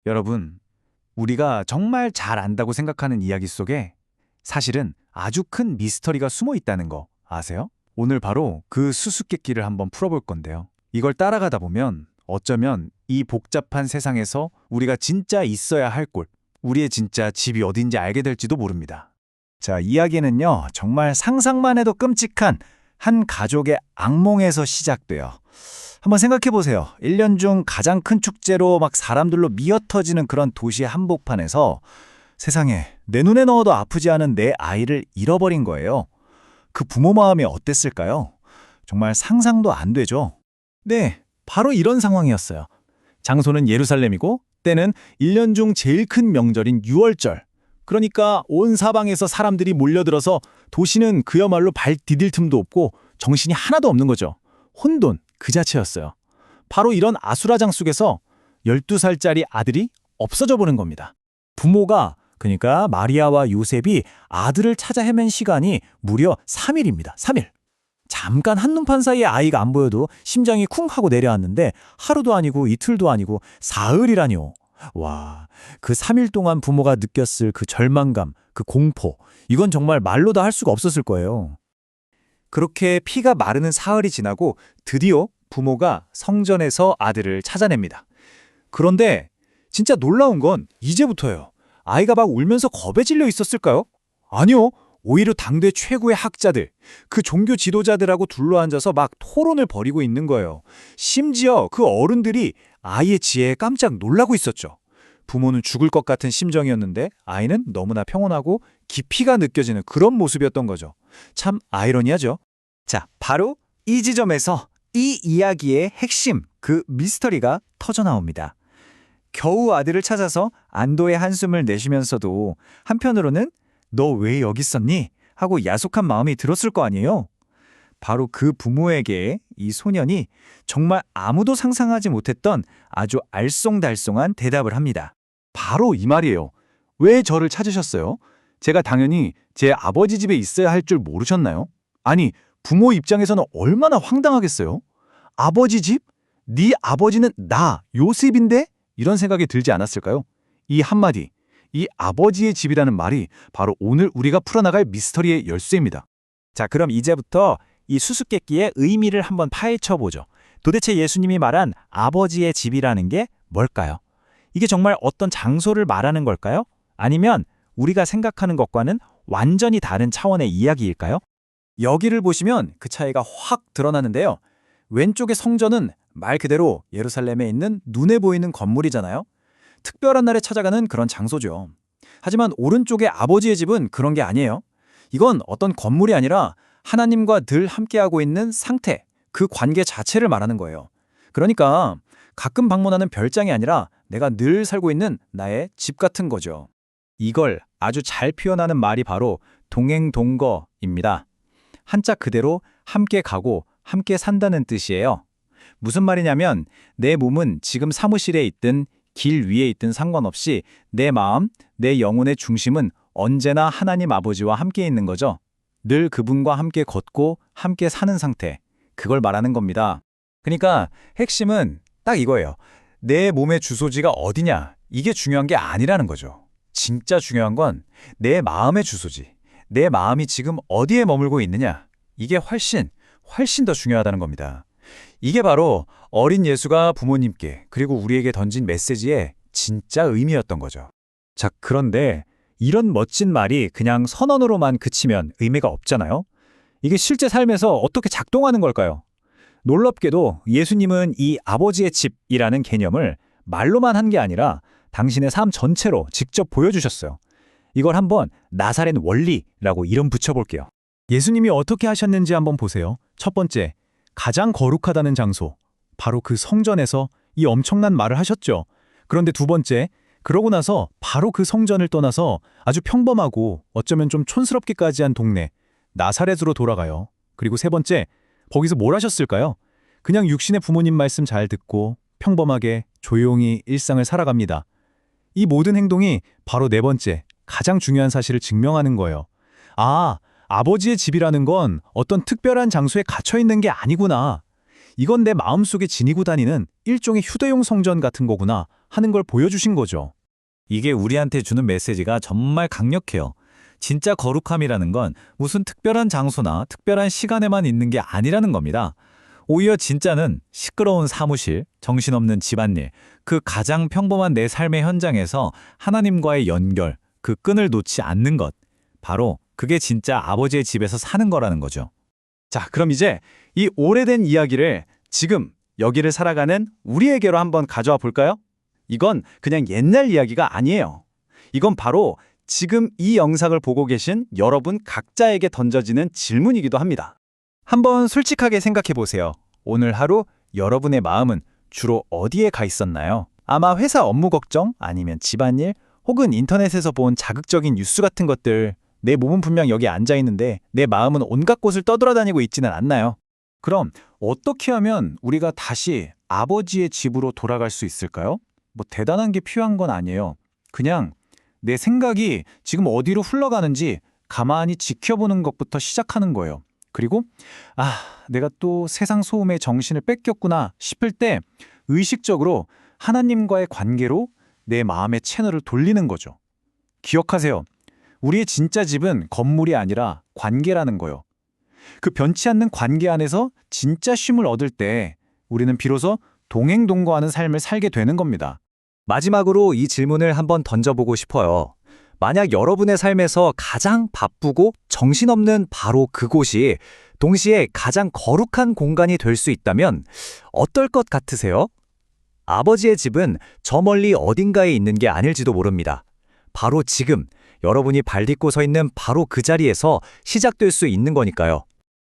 여러분, 우리가 정말 잘 안다고 생각하는 이야기 속에 사실은 아주 큰 미스터리가 숨어 있다는 거 아세요? 오늘 바로 그 수수께끼를 한번 풀어볼 건데요. 이걸 따라가다 보면 어쩌면 이 복잡한 세상에서 우리가 진짜 있어야 할 곳, 우리의 진짜 집이 어딘지 알게 될지도 모릅니다. 자, 이야기는요, 정말 상상만 해도 끔찍한 한 가족의 악몽에서 시작돼요. 한번 생각해 보세요. 1년 중 가장 큰 축제로 막 사람들로 미어터지는 그런 도시의 한복판에서 세상에 내 눈에 넣어도 아프지 않은 내 아이를 잃어버린 거예요. 그 부모 마음이 어땠을까요? 정말 상상도 안 되죠? 네, 바로 이런 상황이었어요. 장소는 예루살렘이고 때는 1년 중 제일 큰 명절인 유월절. 그러니까 온 사방에서 사람들이 몰려들어서 도시는 그야말로 발 디딜 틈도 없고 정신이 하나도 없는 거죠. 혼돈 그 자체였어요. 바로 이런 아수라장 속에서 12살짜리 아들이 없어져 보는 겁니다. 부모가, 그러니까 마리아와 요셉이 아들을 찾아 헤맨 시간이 무려 3일입니다. 3일. 잠깐 한눈판 사이에 아이가 안 보여도 심장이 쿵 하고 내려앉는데 하루도 아니고 이틀도 아니고 사흘이라뇨. 와, 그 3일 동안 부모가 느꼈을 그 절망감, 그 공포, 이건 정말 말로 다 할 수가 없었을 거예요. 그렇게 피가 마르는 사흘이 지나고 드디어 부모가 성전에서 아들을 찾아냅니다. 그런데 진짜 놀라운 건 이제부터예요. 아이가 막 울면서 겁에 질려 있었을까요? 아니요. 오히려 당대 최고의 학자들, 그 종교 지도자들하고 둘러앉아서 막 토론을 벌이고 있는 거예요. 심지어 그 어른들이 아이의 지혜에 깜짝 놀라고 있었죠. 부모는 죽을 것 같은 심정이었는데 아이는 너무나 평온하고 깊이가 느껴지는 그런 모습이었던 거죠. 참 아이러니하죠. 자, 바로 이 지점에서 이 이야기의 핵심, 그 미스터리가 터져나옵니다. 겨우 아들을 찾아서 안도의 한숨을 내쉬면서도 한편으로는 너 왜 여기 있었니? 하고 야속한 마음이 들었을 거 아니에요? 바로 그 부모에게 이 소년이 정말 아무도 상상하지 못했던 아주 알쏭달쏭한 대답을 합니다. 바로 이 말이에요. 왜 저를 찾으셨어요? 제가 당연히 제 아버지 집에 있어야 할 줄 모르셨나요? 아니, 부모 입장에서는 얼마나 황당하겠어요? 아버지 집? 네 아버지는 나, 요셉인데? 이런 생각이 들지 않았을까요? 이 한마디, 이 아버지의 집이라는 말이 바로 오늘 우리가 풀어나갈 미스터리의 열쇠입니다. 자, 그럼 이제부터 이 수수께끼의 의미를 한번 파헤쳐보죠. 도대체 예수님이 말한 아버지의 집이라는 게 뭘까요? 이게 정말 어떤 장소를 말하는 걸까요? 아니면 우리가 생각하는 것과는 완전히 다른 차원의 이야기일까요? 여기를 보시면 그 차이가 확 드러나는데요. 왼쪽의 성전은 말 그대로 예루살렘에 있는 눈에 보이는 건물이잖아요. 특별한 날에 찾아가는 그런 장소죠. 하지만 오른쪽의 아버지의 집은 그런 게 아니에요. 이건 어떤 건물이 아니라 하나님과 늘 함께하고 있는 상태, 그 관계 자체를 말하는 거예요. 그러니까 가끔 방문하는 별장이 아니라 내가 늘 살고 있는 나의 집 같은 거죠. 이걸 아주 잘 표현하는 말이 바로 동행동거입니다. 한자 그대로 함께 가고 함께 산다는 뜻이에요. 무슨 말이냐면 내 몸은 지금 사무실에 있든 길 위에 있든 상관없이 내 마음, 내 영혼의 중심은 언제나 하나님 아버지와 함께 있는 거죠. 늘 그분과 함께 걷고 함께 사는 상태. 그걸 말하는 겁니다. 그러니까 핵심은 딱 이거예요. 내 몸의 주소지가 어디냐. 이게 중요한 게 아니라는 거죠. 진짜 중요한 건 내 마음의 주소지. 내 마음이 지금 어디에 머물고 있느냐. 이게 훨씬 더 중요하다는 겁니다. 이게 바로 어린 예수가 부모님께 그리고 우리에게 던진 메시지의 진짜 의미였던 거죠. 자, 그런데 이런 멋진 말이 그냥 선언으로만 그치면 의미가 없잖아요. 이게 실제 삶에서 어떻게 작동하는 걸까요? 놀랍게도 예수님은 이 아버지의 집이라는 개념을 말로만 한 게 아니라 당신의 삶 전체로 직접 보여주셨어요. 이걸 한번 나사렛 원리라고 이름 붙여볼게요. 예수님이 어떻게 하셨는지 한번 보세요. 첫 번째, 가장 거룩하다는 장소, 바로 그 성전에서 이 엄청난 말을 하셨죠. 그런데 두 번째, 그러고 나서 바로 그 성전을 떠나서 아주 평범하고 어쩌면 좀 촌스럽기까지 한 동네, 나사렛으로 돌아가요. 그리고 세 번째, 거기서 뭘 하셨을까요? 그냥 육신의 부모님 말씀 잘 듣고 평범하게 조용히 일상을 살아갑니다. 이 모든 행동이 바로 네 번째, 가장 중요한 사실을 증명하는 거예요. 아, 아버지의 집이라는 건 어떤 특별한 장소에 갇혀 있는 게 아니구나. 이건 내 마음속에 지니고 다니는 일종의 휴대용 성전 같은 거구나 하는 걸 보여주신 거죠. 이게 우리한테 주는 메시지가 정말 강력해요. 진짜 거룩함이라는 건 무슨 특별한 장소나 특별한 시간에만 있는 게 아니라는 겁니다. 오히려 진짜는 시끄러운 사무실, 정신없는 집안일, 그 가장 평범한 내 삶의 현장에서 하나님과의 연결, 그 끈을 놓지 않는 것. 바로 그게 진짜 아버지의 집에서 사는 거라는 거죠. 자, 그럼 이제 이 오래된 이야기를 지금 여기를 살아가는 우리에게로 한번 가져와 볼까요? 이건 그냥 옛날 이야기가 아니에요. 이건 바로 지금 이 영상을 보고 계신 여러분 각자에게 던져지는 질문이기도 합니다. 한번 솔직하게 생각해 보세요. 오늘 하루 여러분의 마음은 주로 어디에 가 있었나요? 아마 회사 업무 걱정, 아니면 집안일, 혹은 인터넷에서 본 자극적인 뉴스 같은 것들. 내 몸은 분명 여기 앉아 있는데 내 마음은 온갖 곳을 떠돌아다니고 있지는 않나요? 그럼 어떻게 하면 우리가 다시 아버지의 집으로 돌아갈 수 있을까요? 뭐 대단한 게 필요한 건 아니에요. 그냥 내 생각이 지금 어디로 흘러가는지 가만히 지켜보는 것부터 시작하는 거예요. 그리고 내가 또 세상 소음에 정신을 뺏겼구나 싶을 때 의식적으로 하나님과의 관계로 내 마음의 채널을 돌리는 거죠. 기억하세요. 우리의 진짜 집은 건물이 아니라 관계라는 거요. 그 변치 않는 관계 안에서 진짜 쉼을 얻을 때 우리는 비로소 동행동거하는 삶을 살게 되는 겁니다. 마지막으로 이 질문을 한번 던져보고 싶어요. 만약 여러분의 삶에서 가장 바쁘고 정신없는 바로 그곳이 동시에 가장 거룩한 공간이 될 수 있다면 어떨 것 같으세요? 아버지의 집은 저 멀리 어딘가에 있는 게 아닐지도 모릅니다. 바로 지금 여러분이 발 딛고 서 있는 바로 그 자리에서 시작될 수 있는 거니까요.